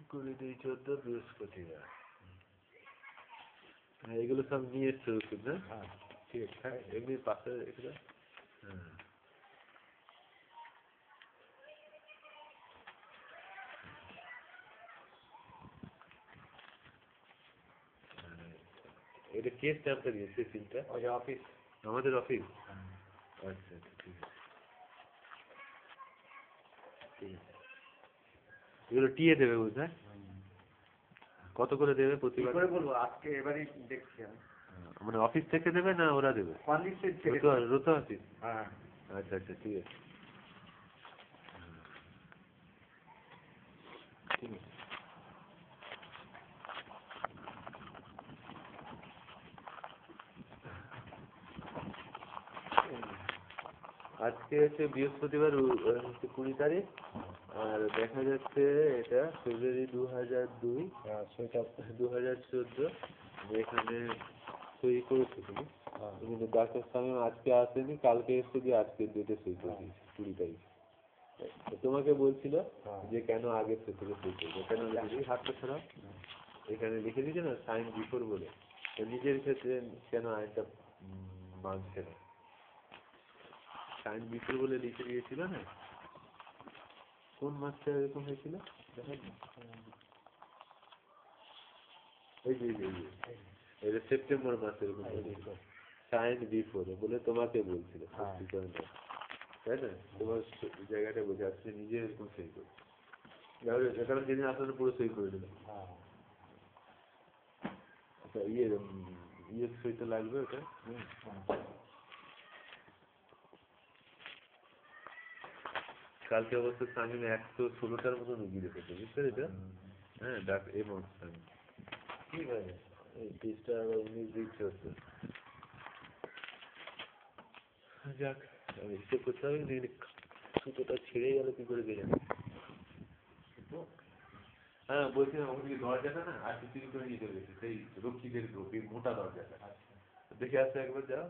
কুড়ি 2 14 বৃহস্পতিবার। হ্যাঁ এগুলো সব নিয়ে এসছো ওষুধ না? হ্যাঁ ঠিক আছে। হ্যাঁ এমনি পাশে এগুলো। হ্যাঁ এটা কে স্ট্যাম্পটা দিয়েছে সিলটা? ওই অফিস। আমাদের অফিস? আচ্ছা আচ্ছা ঠিক আছে ঠিক আছে। এগুলো টিয়ে দেবে বুঝলেন? কত করে দেবে প্রতিবার? করে বলবো আজকে এবারই দেখছি আমি। মানে অফিস থেকে দেবে না ওরা দেবে? রোতো অফিস? হ্যাঁ আচ্ছা আচ্ছা ঠিক আছে ঠিক আছে। আজকে হচ্ছে বৃহস্পতিবার, হচ্ছে 20 তারিখ, আর দেখা যাচ্ছে এটা ফেব্রুয়ারি 2002, 2014। এখানে সই করেছে তুমি, কিন্তু ডাক্তার সাহেব আজকে আসেনি, কালকে এসে দিয়ে আজকের ডেটে সই করে দিয়েছে 20 তারিখ। তোমাকে বলছিল যে কেন আগে থেকে সই করবে, কেন হাতটা ছাড়া এখানে লিখে দিয়েছে না সাইন বিফোর বলে, নিজের ক্ষেত্রে কেন আইনটা মানছে না, সাইন বিফোর বলে লিখে দিয়েছিল না। কোন মাসটা এরকম হয়েছিল এই যে এটা সেপ্টেম্বর মাসে এরকম সাইন বিফোর বলে তোমাকে বলছিল, তাই না? তোমার জায়গাটা বোঝা যাচ্ছে নিজে এরকম সই করছে, কারণ যেদিন আসলে পুরো সই করে দিল। আচ্ছা ইয়ের সই তো লাগবে ওটা। কালকে অবশ্য সামিনে 116টার মতো রুগী রেখেছে, বুঝতে পেরেছো? হ্যাঁ এবং কি ভাই এই 30টা আবার 19 চলছে। যাক হিসেব করতে হবে, সুতোটা ছিঁড়ে গেল কি করে কে জানে। হ্যাঁ বলছিলাম ওখানে দরজাটা না আর চুরি করে নিয়ে চলে গেছে, সেই রক্ষীদের মোটা দরজাটা, দেখে আসতে একবার যাও।